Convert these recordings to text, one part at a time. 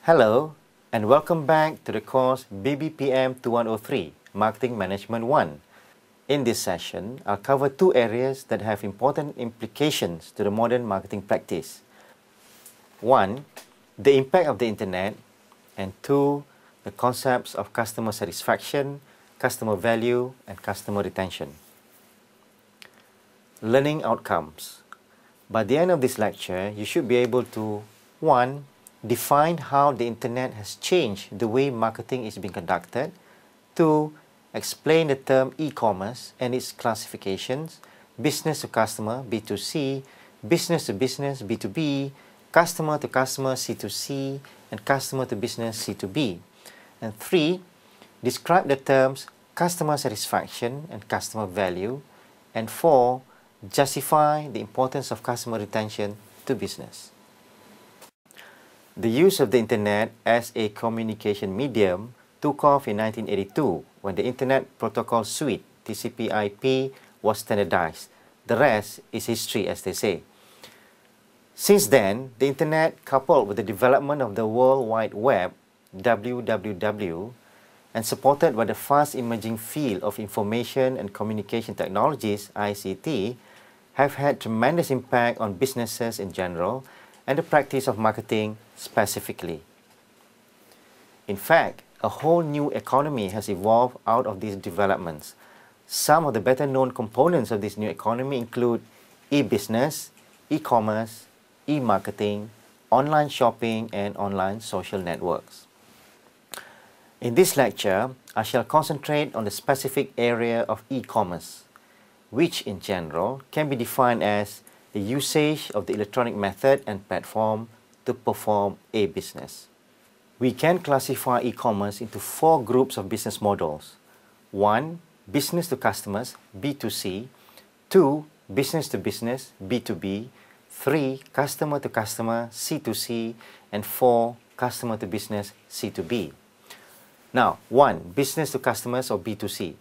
Hello and welcome back to the course BBPM2103 Marketing Management I. In this session, I'll cover two areas that have important implications to the modern marketing practice. One, the impact of the internet, and two, the concepts of customer satisfaction, customer value, and customer retention. Learning outcomes. By the end of this lecture, you should be able to 1. Define how the internet has changed the way marketing is being conducted. 2. Explain the term e-commerce and its classifications, business to customer, B2C, business to business, B2B, customer to customer, C2C, and customer to business, C2B. And 3. Describe the terms customer satisfaction and customer value. And 4. Justify the importance of customer retention to business. The use of the internet as a communication medium took off in 1982 when the Internet Protocol Suite, TCP/IP, was standardized. The rest is history, as they say. Since then, the internet, coupled with the development of the World Wide Web, WWW, and supported by the fast emerging field of information and communication technologies, ICT, have had tremendous impact on businesses in general and the practice of marketing specifically. In fact, a whole new economy has evolved out of these developments. Some of the better known components of this new economy include e-business, e-commerce, e-marketing, online shopping, and online social networks. In this lecture, I shall concentrate on the specific area of e-commerce, which in general can be defined as the usage of the electronic method and platform to perform a business. We can classify e-commerce into 4 groups of business models. 1. Business to customers, B2C. 2. Business to business, B2B. 3. Customer to customer, C2C. And 4. Customer to business, C2B. Now, 1. Business to customers or B2C.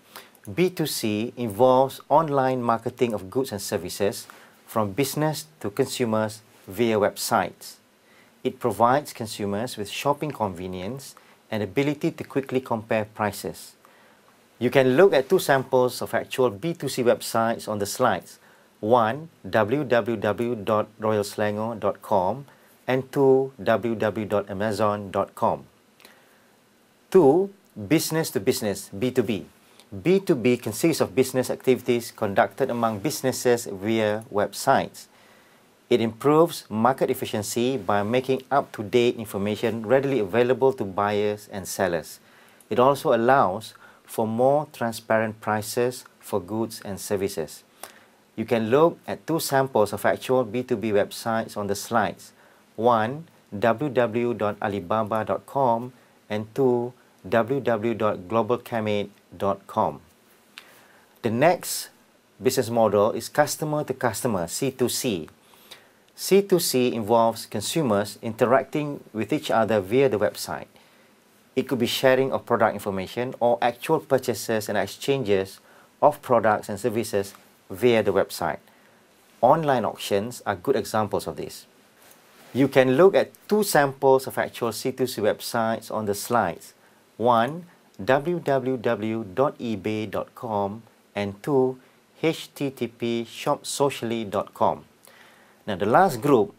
B2C involves online marketing of goods and services from business to consumers via websites. It provides consumers with shopping convenience and ability to quickly compare prices. You can look at 2 samples of actual B2C websites on the slides. 1. www.royalselangor.com and 2. www.amazon.com. 2. Business to business, B2B. B2B consists of business activities conducted among businesses via websites. It improves market efficiency by making up-to-date information readily available to buyers and sellers. It also allows for more transparent prices for goods and services. You can look at 2 samples of actual B2B websites on the slides. 1. www.alibaba.com and 2. www.globalcamate.com. The next business model is customer to customer, C2C. C2C involves consumers interacting with each other via the website. It could be sharing of product information or actual purchases and exchanges of products and services via the website. Online auctions are good examples of this. You can look at 2 samples of actual C2C websites on the slides. 1. www.ebay.com and 2. http://shopsocially.com. Now the last group,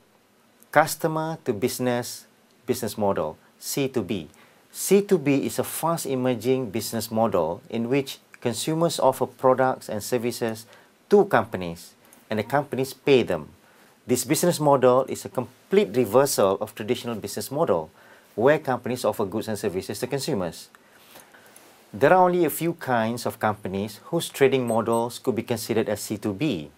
customer to business business model, C2B. C2B is a fast emerging business model in which consumers offer products and services to companies and the companies pay them. This business model is a complete reversal of traditional business model where companies offer goods and services to consumers. There are only a few kinds of companies whose trading models could be considered as C2B.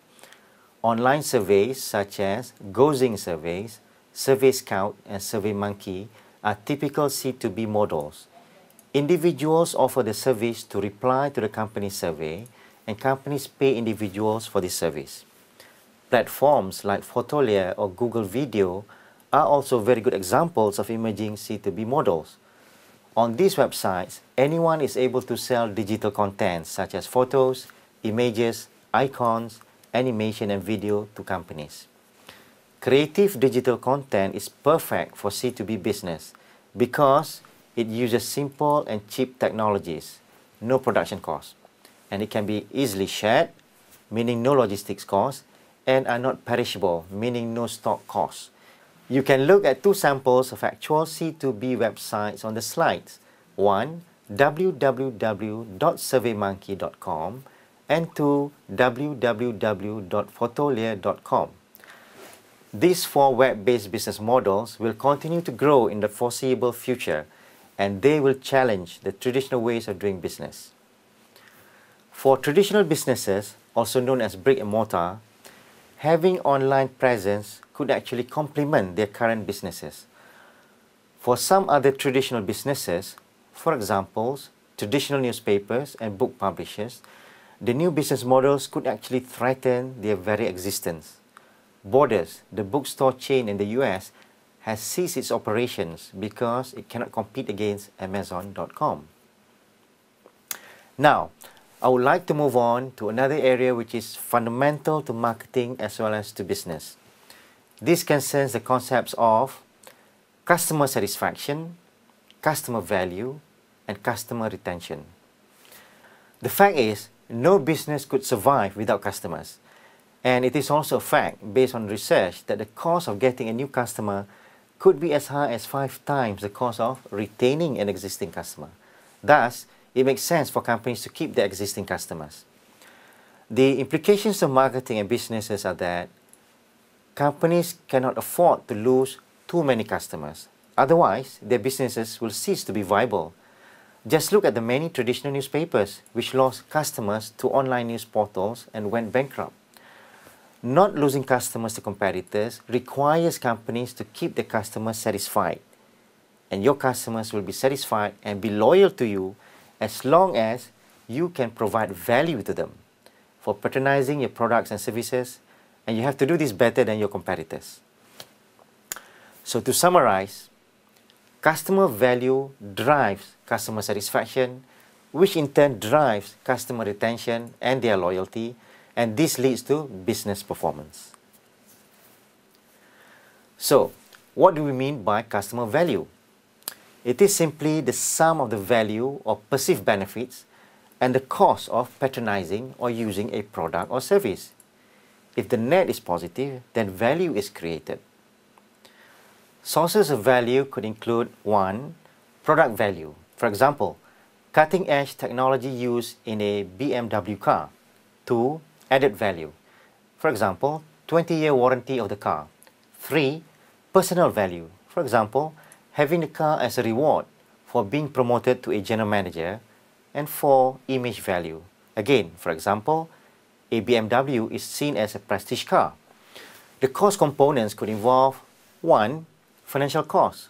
Online surveys such as Gozing Surveys, Survey Scout, and SurveyMonkey are typical C2B models. Individuals offer the service to reply to the company's survey, and companies pay individuals for this service. Platforms like Fotolia or Google Video are also very good examples of emerging C2B models. On these websites, anyone is able to sell digital content such as photos, images, icons, animation, and video to companies. Creative digital content is perfect for C2B business because it uses simple and cheap technologies, no production costs, and it can be easily shared, meaning no logistics costs, and are not perishable, meaning no stock costs. You can look at two samples of actual C2B websites on the slides. One, www.surveymonkey.com, and two, www.photolia.com. These four web-based business models will continue to grow in the foreseeable future, and they will challenge the traditional ways of doing business. For traditional businesses, also known as brick and mortar, having online presence could actually complement their current businesses. For some other traditional businesses, for example, traditional newspapers and book publishers, the new business models could actually threaten their very existence. Borders, the bookstore chain in the US, has ceased its operations because it cannot compete against Amazon.com. Now, I would like to move on to another area which is fundamental to marketing as well as to business. This concerns the concepts of customer satisfaction, customer value, and customer retention. The fact is, no business could survive without customers. And it is also a fact, based on research, that the cost of getting a new customer could be as high as 5 times the cost of retaining an existing customer. Thus, it makes sense for companies to keep their existing customers. The implications of marketing and businesses are that companies cannot afford to lose too many customers. Otherwise, their businesses will cease to be viable. Just look at the many traditional newspapers which lost customers to online news portals and went bankrupt. Not losing customers to competitors requires companies to keep their customers satisfied. And your customers will be satisfied and be loyal to you as long as you can provide value to them for patronizing your products and services, and you have to do this better than your competitors. So to summarize, customer value drives customer satisfaction, which in turn drives customer retention and their loyalty, and this leads to business performance. So, what do we mean by customer value? It is simply the sum of the value or perceived benefits and the cost of patronizing or using a product or service. If the net is positive, then value is created. Sources of value could include 1. Product value. For example, cutting-edge technology used in a BMW car. 2. Added value. For example, 20-year warranty of the car. 3. Personal value. For example, having the car as a reward for being promoted to a general manager. And 4. Image value. Again, for example, a BMW is seen as a prestige car. The cost components could involve 1. Financial costs.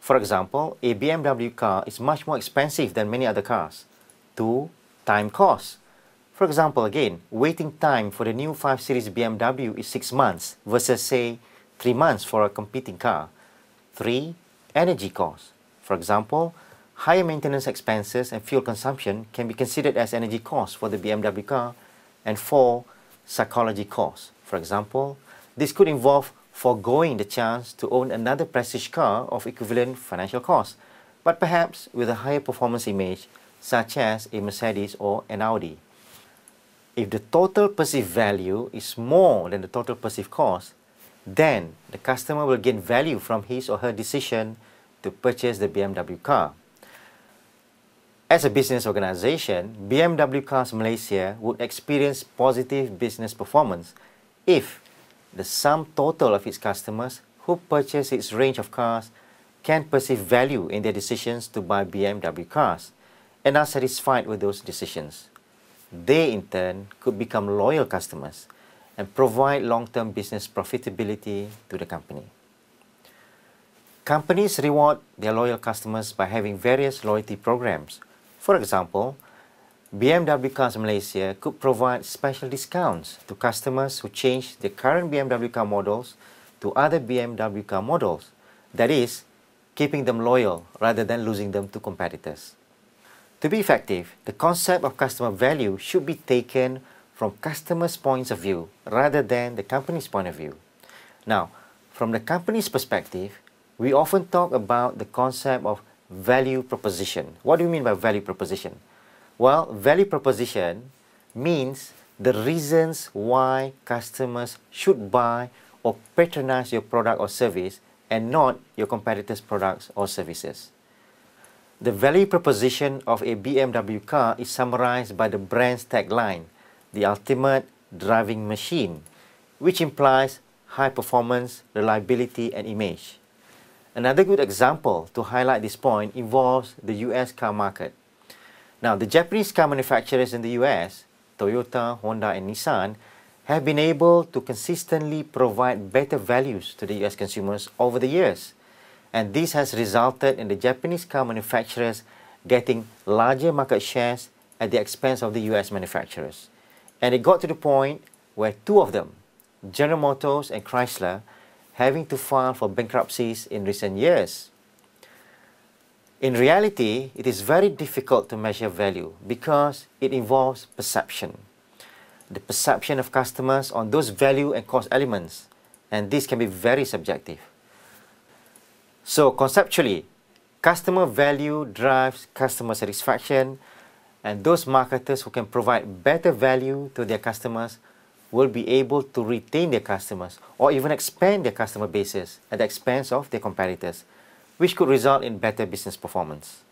For example, a BMW car is much more expensive than many other cars. 2. Time costs. For example, again, waiting time for the new 5 Series BMW is 6 months versus, say, 3 months for a competing car. 3. Energy costs. For example, higher maintenance expenses and fuel consumption can be considered as energy costs for the BMW car. And 4. Psychology costs. For example, this could involve foregoing the chance to own another prestige car of equivalent financial cost, but perhaps with a higher performance image, such as a Mercedes or an Audi. If the total perceived value is more than the total perceived cost, then the customer will gain value from his or her decision to purchase the BMW car. As a business organization, BMW Cars Malaysia would experience positive business performance if the sum total of its customers who purchase its range of cars can perceive value in their decisions to buy BMW cars and are satisfied with those decisions. They, in turn, could become loyal customers and provide long-term business profitability to the company. Companies reward their loyal customers by having various loyalty programs. For example, BMW Cars Malaysia could provide special discounts to customers who change their current BMW car models to other BMW car models. That is, keeping them loyal rather than losing them to competitors. To be effective, the concept of customer value should be taken from customers' points of view rather than the company's point of view. Now, from the company's perspective, we often talk about the concept of value proposition. What do you mean by value proposition? Well, value proposition means the reasons why customers should buy or patronize your product or service and not your competitors' products or services. The value proposition of a BMW car is summarized by the brand's tagline, the ultimate driving machine, which implies high performance, reliability, and image. Another good example to highlight this point involves the US car market. Now, the Japanese car manufacturers in the US, Toyota, Honda, and Nissan, have been able to consistently provide better values to the US consumers over the years. And this has resulted in the Japanese car manufacturers getting larger market shares at the expense of the US manufacturers. And it got to the point where two of them, General Motors and Chrysler, having to file for bankruptcies in recent years. In reality, it is very difficult to measure value because it involves perception. The perception of customers on those value and cost elements, and this can be very subjective. So conceptually, customer value drives customer satisfaction, and those marketers who can provide better value to their customers will be able to retain their customers or even expand their customer bases at the expense of their competitors, which could result in better business performance.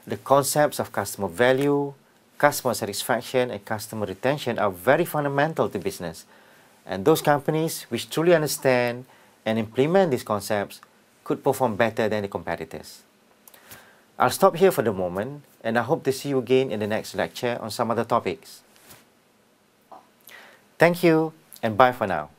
The concepts of customer value, customer satisfaction, and customer retention are very fundamental to business, and those companies which truly understand and implement these concepts could perform better than the competitors. I'll stop here for the moment, and I hope to see you again in the next lecture on some other topics. Thank you, and bye for now.